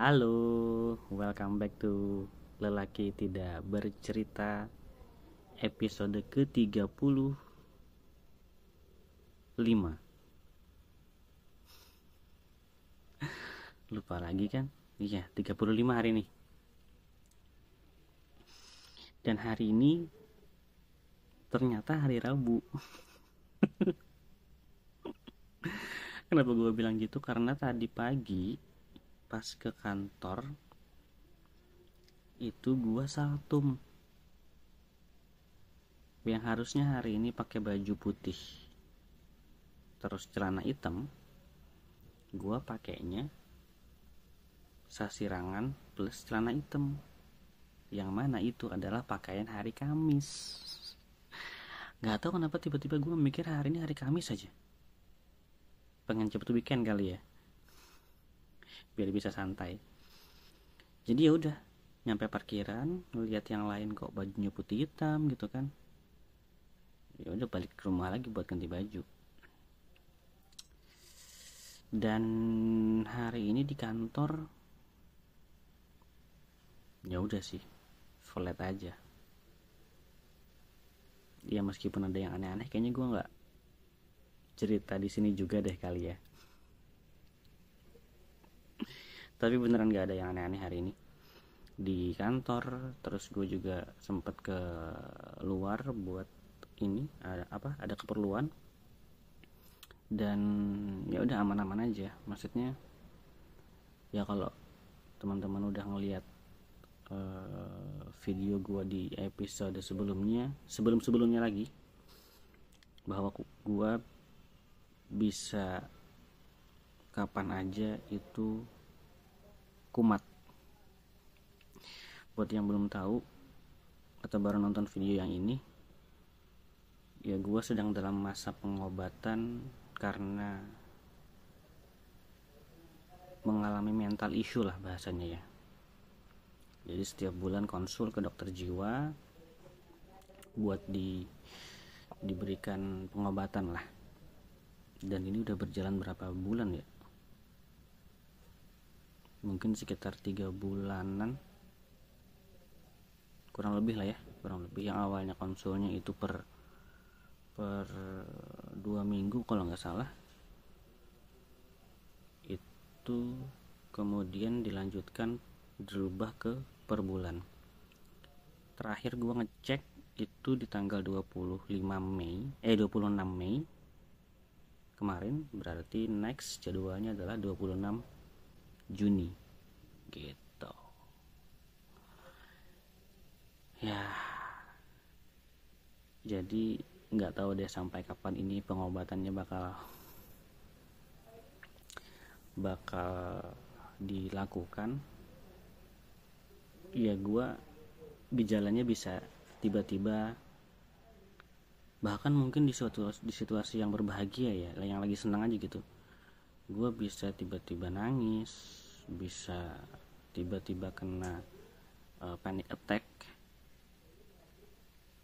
Halo, welcome back to Lelaki Tidak Bercerita episode ke-35. Lupa lagi kan? Iya, 35 hari ini. Dan hari ini ternyata hari Rabu. Kenapa gue bilang gitu? Karena tadi pagi pas ke kantor itu gue saltum. Yang harusnya hari ini pakai baju putih terus celana hitam, gue pakainya sasirangan plus celana hitam, yang mana itu adalah pakaian hari Kamis. Gak tahu kenapa tiba-tiba gue mikir hari ini hari Kamis aja, pengen cepet weekend kali ya, biar bisa santai. Jadi ya udah, nyampe parkiran ngeliat yang lain kok bajunya putih hitam gitu kan, ya udah balik ke rumah lagi buat ganti baju. Dan hari ini di kantor ya udah sih, flat aja. Ya meskipun ada yang aneh-aneh, kayaknya gue nggak cerita di sini juga deh kali ya. Tapi beneran nggak ada yang aneh-aneh hari ini di kantor. Terus gue juga sempet ke luar buat ini, ada keperluan. Dan ya udah aman-aman aja. Maksudnya ya kalau teman-teman udah ngelihat video gue di episode sebelumnya lagi, bahwa gue bisa kapan aja itu kumat. Buat yang belum tahu atau baru nonton video yang ini, ya gue sedang dalam masa pengobatan karena mengalami mental issue lah bahasanya ya. Jadi setiap bulan konsul ke dokter jiwa buat diberikan pengobatan lah. Dan ini udah berjalan berapa bulan ya? Mungkin sekitar 3 bulanan, kurang lebih lah ya, kurang lebih. Yang awalnya konsulnya itu per 2 minggu kalau nggak salah, itu kemudian dilanjutkan dirubah ke per bulan. Terakhir gue ngecek itu di tanggal 26 Mei kemarin, berarti next jadwalnya adalah 26 Juni gitu ya. Jadi nggak tahu deh sampai kapan ini pengobatannya bakal dilakukan. Ya gue gejalanya bisa tiba-tiba, bahkan mungkin di situasi yang berbahagia ya, yang lagi senang aja gitu, gue bisa tiba-tiba nangis, bisa tiba-tiba kena panic attack,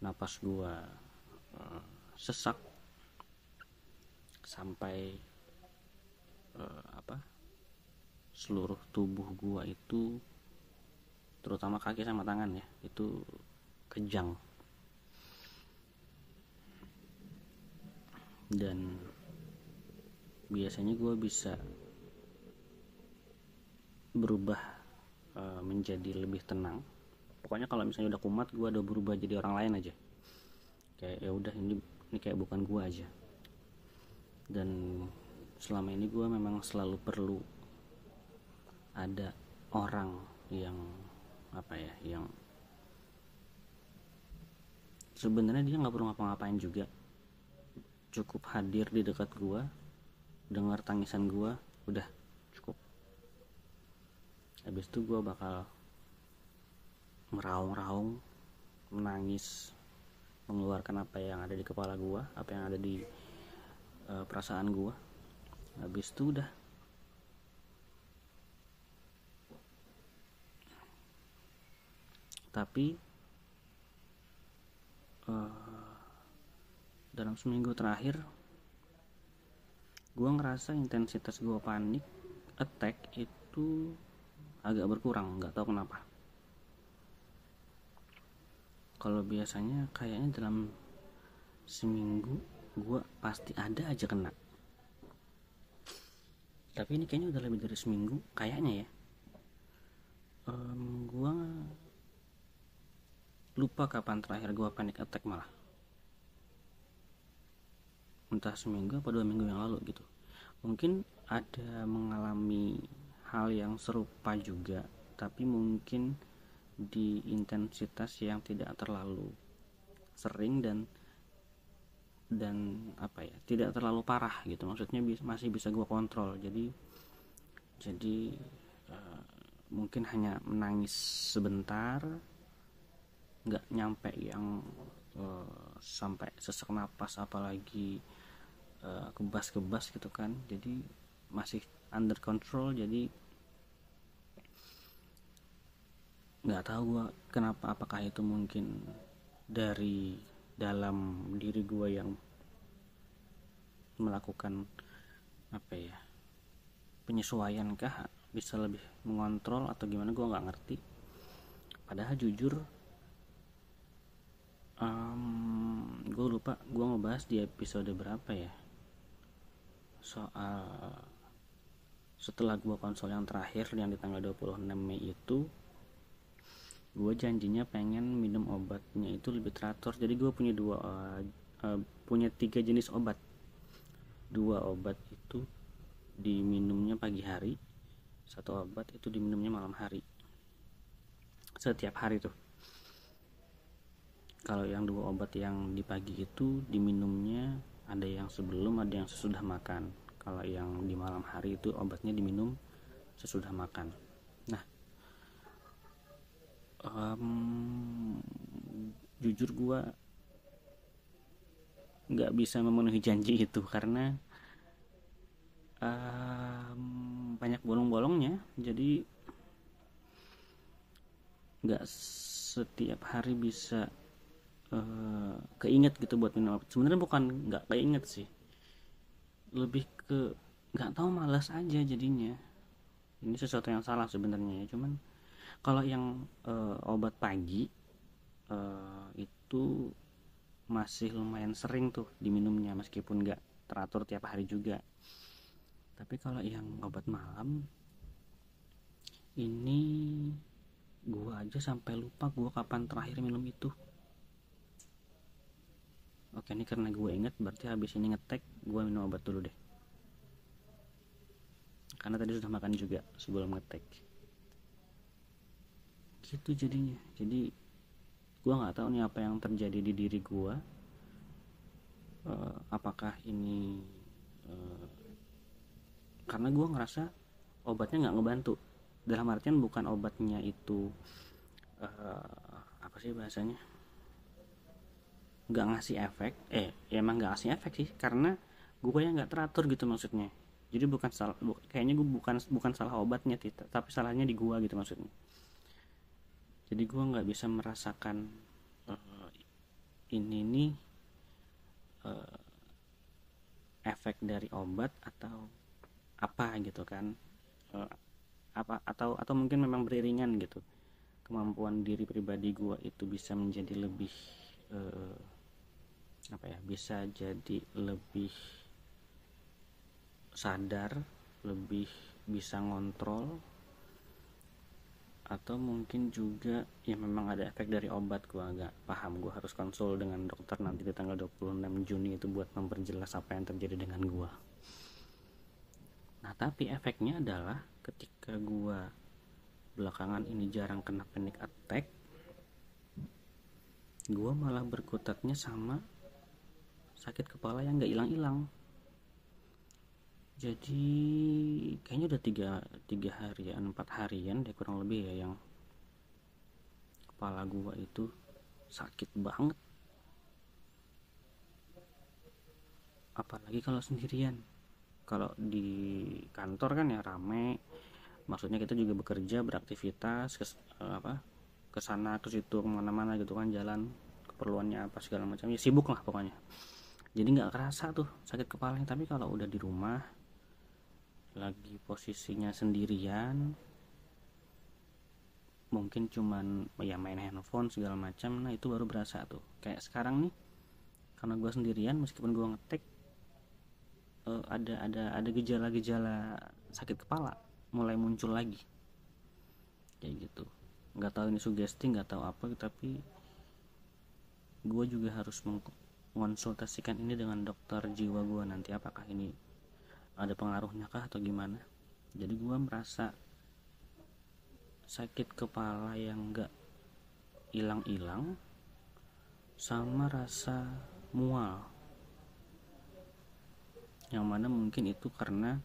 napas gue sesak, sampai seluruh tubuh gue itu, terutama kaki sama tangan ya, itu kejang. Dan biasanya gue bisa berubah menjadi lebih tenang. Pokoknya kalau misalnya udah kumat, gue udah berubah jadi orang lain aja. Kayak ya udah, ini kayak bukan gue aja. Dan selama ini gue memang selalu perlu ada orang yang yang sebenarnya dia nggak perlu ngapa-ngapain juga, cukup hadir di dekat gue, dengar tangisan gue, udah cukup. Habis itu gue bakal meraung-raung, menangis, mengeluarkan apa yang ada di kepala gue, apa yang ada di perasaan gue. Habis itu udah. Tapi dalam seminggu terakhir gue ngerasa intensitas gue panik attack itu agak berkurang, nggak tahu kenapa. Kalau biasanya kayaknya dalam seminggu gue pasti ada aja kena, tapi ini kayaknya udah lebih dari seminggu kayaknya ya. Gue lupa kapan terakhir gue panic attack, malah entah seminggu apa 2 minggu yang lalu gitu. Mungkin ada mengalami hal yang serupa juga, tapi mungkin di intensitas yang tidak terlalu sering dan apa ya, tidak terlalu parah gitu, maksudnya masih bisa gue kontrol. Jadi mungkin hanya menangis sebentar, nggak nyampe yang sampai sesak napas apalagi kebas-kebas gitu kan. Jadi masih under control. Jadi nggak tahu gue kenapa, apakah itu mungkin dari dalam diri gue yang melakukan apa ya, penyesuaian kah, bisa lebih mengontrol atau gimana, gue nggak ngerti. Padahal jujur gue lupa gue ngebahas di episode berapa ya, soal setelah gue konsul yang terakhir yang di tanggal 26 Mei itu, gue janjinya pengen minum obatnya itu lebih teratur. Jadi gue punya 3 jenis obat. 2 obat itu diminumnya pagi hari, 1 obat itu diminumnya malam hari, setiap hari tuh. Kalau yang 2 obat yang di pagi itu diminumnya ada yang sebelum, ada yang sesudah makan. Kalau yang di malam hari itu obatnya diminum sesudah makan. Nah, jujur gue nggak bisa memenuhi janji itu karena banyak bolong-bolongnya. Jadi nggak setiap hari bisa keinget gitu buat minum obat. Sebenarnya bukan nggak keinget sih, lebih ke nggak tahu, malas aja jadinya. Ini sesuatu yang salah sebenarnya ya. Cuman kalau yang obat pagi itu masih lumayan sering tuh diminumnya, meskipun nggak teratur tiap hari juga. Tapi kalau yang obat malam ini gua aja sampai lupa gua kapan terakhir minum itu. Oke, ini karena gue inget, berarti habis ini ngetek gue minum obat dulu deh, karena tadi sudah makan juga sebelum ngetek gitu jadinya. Jadi gue nggak tahu nih apa yang terjadi di diri gue. Apakah ini karena gue ngerasa obatnya nggak ngebantu, dalam artian bukan obatnya itu apa sih bahasanya, nggak ngasih efek. Emang nggak ngasih efek sih, karena gue yang nggak teratur gitu maksudnya. Jadi kayaknya gue bukan salah obatnya, tapi salahnya di gue gitu maksudnya. Jadi gue nggak bisa merasakan ini nih efek dari obat atau apa gitu kan. Atau mungkin memang beriringan gitu, kemampuan diri pribadi gue itu bisa menjadi lebih bisa jadi lebih sadar, lebih bisa ngontrol, atau mungkin juga ya memang ada efek dari obat. Gue agak paham, gue harus konsul dengan dokter nanti di tanggal 26 Juni itu buat memperjelas apa yang terjadi dengan gue. Nah, tapi efeknya adalah ketika gue belakangan ini jarang kena panic attack, gue malah berkutatnya sama sakit kepala yang gak hilang-hilang. Jadi kayaknya udah 3 harian 4 harian deh kurang lebih ya, yang kepala gue itu sakit banget. Apalagi kalau sendirian. Kalau di kantor kan ya rame, maksudnya kita juga bekerja, beraktivitas, kesana ke situ kemana-mana gitu kan, jalan keperluannya apa segala macam, ya sibuk lah pokoknya. Jadi nggak kerasa tuh sakit kepalanya. Tapi kalau udah di rumah lagi posisinya sendirian, mungkin cuman ya main handphone segala macam, nah itu baru berasa tuh. Kayak sekarang nih, karena gue sendirian, meskipun gue ngetek, ada gejala-gejala sakit kepala mulai muncul lagi kayak gitu. Nggak tahu ini sugesti, nggak tahu apa, tapi gue juga harus mengonsultasikan ini dengan dokter jiwa gue nanti, apakah ini ada pengaruhnya kah atau gimana. Jadi gue merasa sakit kepala yang nggak hilang-hilang, sama rasa mual, yang mana mungkin itu karena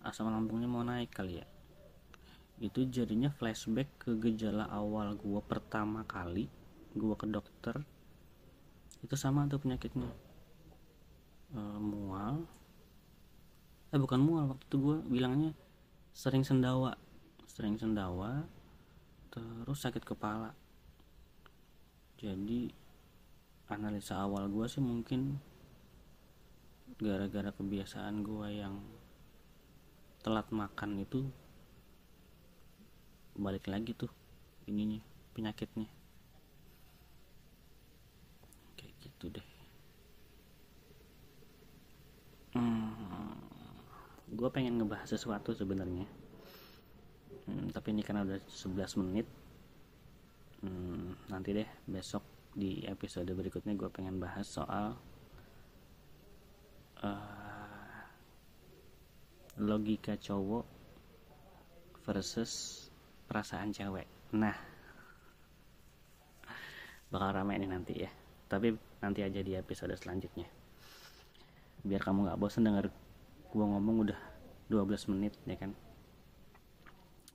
asam lambungnya mau naik kali ya. Itu jadinya flashback ke gejala awal gue pertama kali gue ke dokter. Itu sama tuh penyakitnya, mual, bukan mual, waktu itu gue bilangnya sering sendawa, terus sakit kepala. Jadi analisa awal gue sih mungkin gara-gara kebiasaan gue yang telat makan itu balik lagi tuh ininya, penyakitnya kayak gitu deh. Gue pengen ngebahas sesuatu sebenarnya, tapi ini karena udah 11 menit. Nanti deh besok di episode berikutnya gue pengen bahas soal logika cowok versus perasaan cewek. Nah, bakal rame ini nanti ya, tapi nanti aja di episode selanjutnya, biar kamu gak bosan denger gue ngomong udah 12 menit ya kan.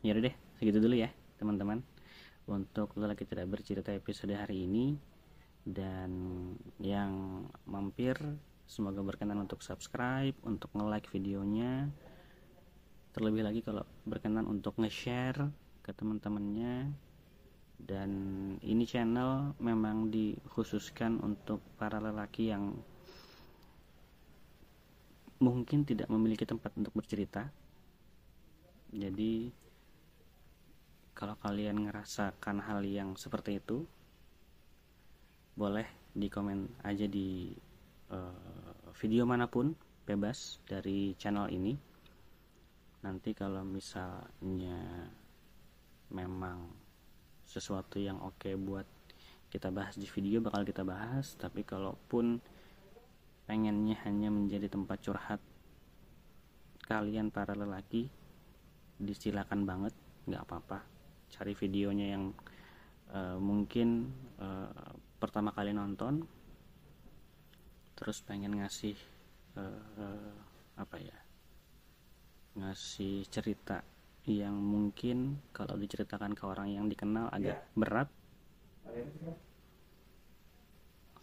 Yaudah deh, segitu dulu ya teman-teman untuk Lelaki Tidak Bercerita episode hari ini. Dan yang mampir semoga berkenan untuk subscribe, untuk nge-like videonya, terlebih lagi kalau berkenan untuk nge-share ke teman-temannya. Dan ini channel memang dikhususkan untuk para lelaki yang mungkin tidak memiliki tempat untuk bercerita. Jadi kalau kalian ngerasakan hal yang seperti itu, boleh di komen aja di video manapun, bebas dari channel ini. Nanti kalau misalnya memang sesuatu yang oke buat kita bahas di video, bakal kita bahas. Tapi kalaupun pengennya hanya menjadi tempat curhat kalian para lelaki, disilakan banget, nggak apa-apa. Cari videonya yang mungkin pertama kali nonton, terus pengen ngasih ngasih cerita yang mungkin kalau diceritakan ke orang yang dikenal agak berat.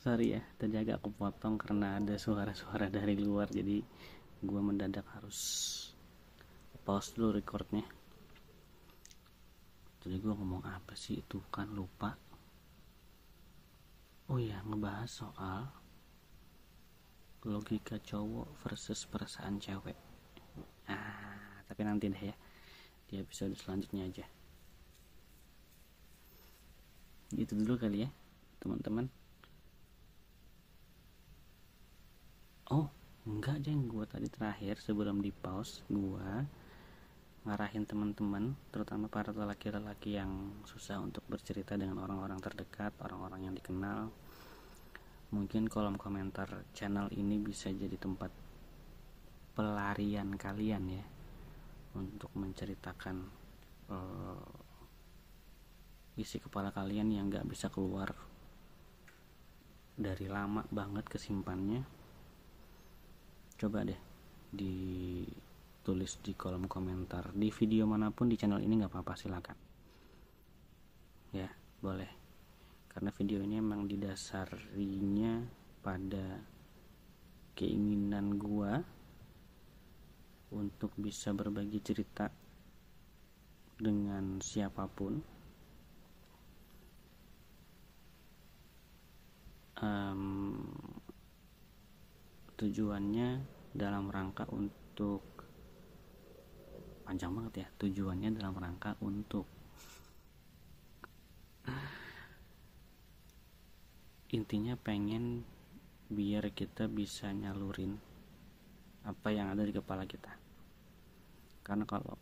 Sorry ya, tadi agak kepotong karena ada suara-suara dari luar, jadi gue mendadak harus pause dulu recordnya. Jadi gue ngomong apa sih itu, kan lupa. Oh iya, ngebahas soal logika cowok versus perasaan cewek. Tapi nanti deh ya, di episode selanjutnya aja. Gitu dulu kali ya teman-teman. Oh enggak, jeng, gue tadi terakhir sebelum di pause, gue ngarahin teman-teman, terutama para lelaki-lelaki yang susah untuk bercerita dengan orang-orang terdekat, orang-orang yang dikenal. Mungkin kolom komentar channel ini bisa jadi tempat pelarian kalian ya, untuk menceritakan isi kepala kalian yang gak bisa keluar dari lama banget kesimpannya. Coba deh ditulis di kolom komentar di video manapun di channel ini, gak apa-apa, silakan ya, boleh. Karena video ini emang didasarinya pada keinginan gua untuk bisa berbagi cerita dengan siapapun. Tujuannya dalam rangka untuk, panjang banget ya, tujuannya dalam rangka untuk intinya pengen biar kita bisa nyalurin apa yang ada di kepala kita. Karena kalau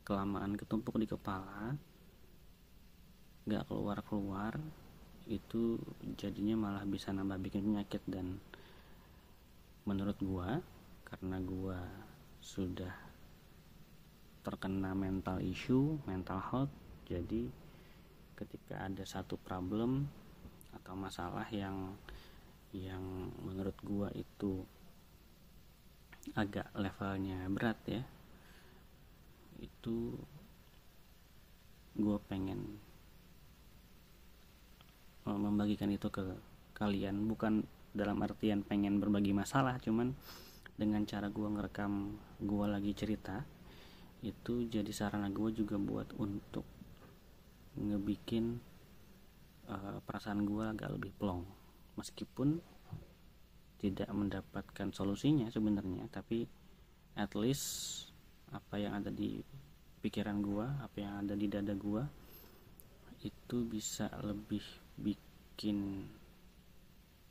kelamaan ketumpuk di kepala, gak keluar-keluar, itu jadinya malah bisa nambah bikin penyakit. Dan menurut gua, karena gua sudah terkena mental issue, mental health, jadi ketika ada satu problem atau masalah yang menurut gua itu agak levelnya berat ya, itu gua pengen membagikan itu ke kalian. Bukan dalam artian pengen berbagi masalah, cuman dengan cara gue ngerekam gue lagi cerita, itu jadi sarana gue juga buat untuk ngebikin perasaan gue agak lebih plong, meskipun tidak mendapatkan solusinya sebenarnya, tapi at least apa yang ada di pikiran gue, apa yang ada di dada gue, itu bisa lebih bikin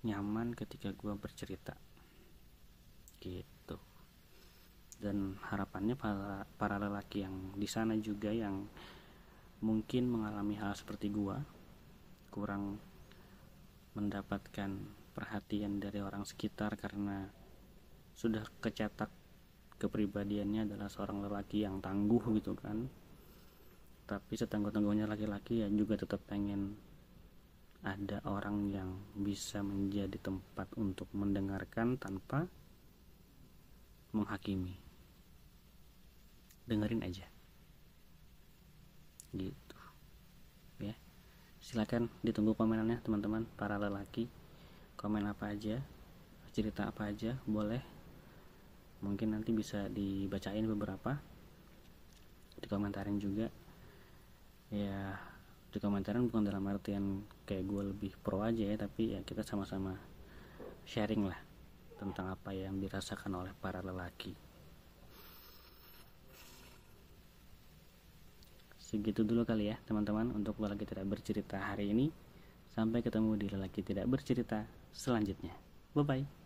nyaman ketika gue bercerita gitu. Dan harapannya para lelaki yang di sana juga yang mungkin mengalami hal seperti gue, kurang mendapatkan perhatian dari orang sekitar karena sudah kecetak kepribadiannya adalah seorang lelaki yang tangguh gitu kan. Tapi setangguh-tangguhnya laki-laki ya juga tetap pengen ada orang yang bisa menjadi tempat untuk mendengarkan tanpa menghakimi. Dengerin aja gitu ya. Silakan ditunggu komenannya teman-teman para lelaki. Komen apa aja, cerita apa aja boleh, mungkin nanti bisa dibacain beberapa, dikomentarin juga ya. Dikomentarin bukan dalam artian kayak gue lebih pro aja ya, tapi ya kita sama-sama sharing lah tentang apa yang dirasakan oleh para lelaki. Segitu dulu kali ya teman-teman untuk lelaki tidak bercerita hari ini. Sampai ketemu di lelaki tidak bercerita selanjutnya. Bye bye.